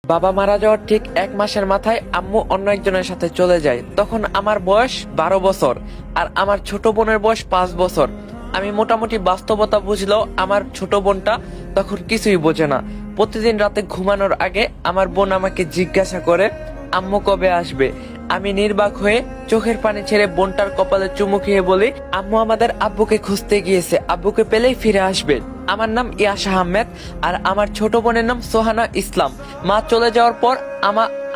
বাবা মারা যাওয়ার ঠিক 1 মাসের মাথায় আম্মু অন্য একজনের সাথে চলে যায়। তখন আমার বয়স 12 বছর আর আমার ছোট বোনের বয়স 5 বছর। আমি মোটামুটি বাস্তবতা বুঝলেও আমার ছোট বোনটা তখন কিছুই বোঝে না। প্রতিদিন রাতে ঘুমানোর আগে আমার বোন আমাকে জিজ্ঞাসা করে আম্মু কবে আসবে। আমি নির্বাক হয়ে চোখের পানি ছেড়ে বোনটার কপালে চুমু খেয়ে বলি আম্মু আমাদের আব্বুকে খুঁজতে গিয়েছে, আব্বুকে পেলেই ফিরে আসবে। আমার নাম ইয়াশা আহমেদ আর আমার ছোট বোনের নাম সোহানা ইসলাম। মা চলে যাওয়ার পর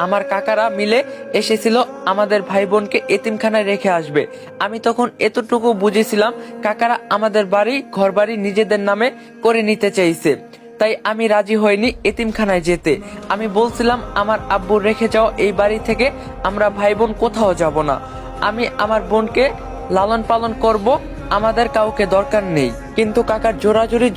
আমার কাকারা মিলে এসেছিল আমাদের ভাই বোনকে এতিমখানায় রেখে আসবে। আমি তখন এতটুকু বুঝেছিলাম কাকারা আমাদের ঘর বাড়ি নিজেদের নামে করে নিতে চাইছে। তাই আমি রাজি হইনি এতিমখানায় যেতে। আমি বলছিলাম আমার আব্বুর রেখে যাওয়া এই বাড়ি থেকে আমরা ভাই বোন কোথাও যাব না। আমি আমার বোনকে লালন পালন করব, আমাদের কাউকে দরকার নেই। কিন্তু কাকার জোরাজুরি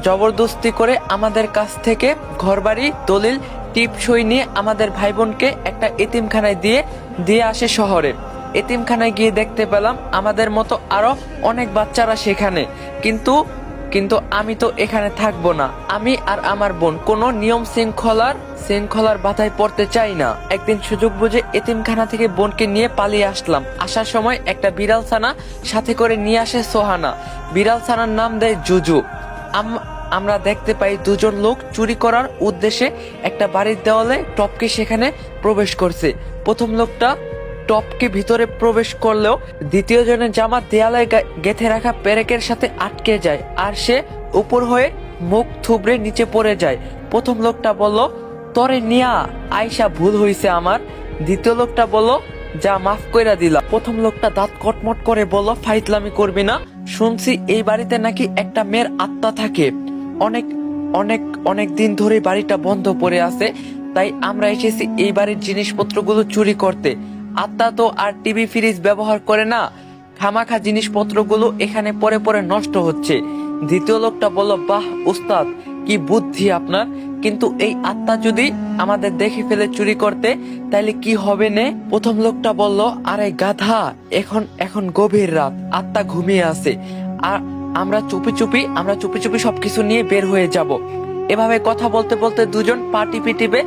জবরদস্তি করে আমাদের কাছ থেকে ঘরবাড়ি দলিল টিপ সই নিয়ে আমাদের ভাই বোনকে একটা এতিমখানায় দিয়ে আসে শহরে। এতিমখানায় গিয়ে দেখতে পেলাম আমাদের মতো আরো অনেক বাচ্চারা সেখানে। কিন্তু কিন্তু আমি তো এখানে থাকবো না। আমি আর আমার বোন কোনো নিয়ম শৃঙ্খলার বাধায় পড়তে চাই না। একদিন সুযোগ বুঝে এতিমখানা থেকে বোনকে নিয়ে পালিয়ে আসলাম। আসার সময় একটা বিড়াল ছানা সাথে করে নিয়ে আসে সোহানা। বিড়াল ছানার নাম দেয় জুজু। আমরা দেখতে পাই দুজন লোক চুরি করার উদ্দেশ্যে একটা বাড়ির দেওয়ালে টপকে সেখানে প্রবেশ করছে। প্রথম লোকটা টপকে ভিতরে প্রবেশ করলেও দ্বিতীয় জনের জামা দেয়ালে গেঁথে রাখা পেরেকের সাথে আটকে যায় আর সে উপর হয়ে মুখ থুবড়ে নিচে পড়ে যায়। প্রথম লোকটা বলল তরে নিয়া আয়সা ভুল হইছে আমার। দ্বিতীয় লোকটা বলল যা মাফ কইরা দিলাম। প্রথম লোকটা দাঁত কটমট করে বলল ফাইজলামি করবি না, শুনছি এই বাড়িতে নাকি একটা মেয়ের আত্মা থাকে। অনেক অনেক অনেক দিন ধরে বাড়িটা বন্ধ পড়ে আছে, তাই আমরা এসেছি এই বাড়ির জিনিসপত্রগুলো চুরি করতে। আত্মা তো আর টিভি ফ্রিজ ব্যবহার করে না, খামাখা জিনিসপত্রগুলো এখানে পরে পরে নষ্ট হচ্ছে। দ্বিতীয় লোকটা বলল বাহ উস্তাদ, কি বুদ্ধি আপনার, কিন্তু এই আত্মা যদি আমাদের দেখে ফেলে চুরি করতে তাইলে কি হবে নে? প্রথম লোকটা বলল আরে গাধা, এখন গভীর রাত, আত্মা ঘুমিয়ে আছে আর আমরা চুপি চুপি সবকিছু নিয়ে বের হয়ে যাব। এভাবে কথা বলতে বলতে দুজন পা টিপে টিপে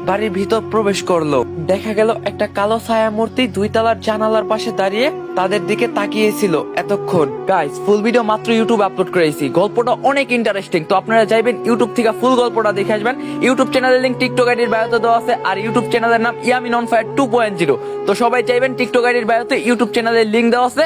বাড়ির ভিতর প্রবেশ করলো। দেখা গেল একটা কালো ছায়া মূর্তি 2 তলার জানালার পাশে দাঁড়িয়ে তাদের দিকে তাকিয়েছিল এতক্ষণ। গাইস, ফুল ভিডিও মাত্র ইউটিউবে আপলোড করেছি, গল্পটা অনেক ইন্টারেস্টিং। তো আপনারা যাইবেন ইউটিউব থেকে ফুল গল্পটা দেখে আসবেন। ইউটিউব চ্যানেলের লিংক টিকটক আইডির বায়োতে দেওয়া আছে আর ইউটিউব চ্যানেলের নাম ইয়ামিন অন ফায়ার 2.0। তো সবাই চাইবেন টিকটক আইডির বায়োতে ইউটিউব চ্যানেলের লিংক দেওয়া আছে।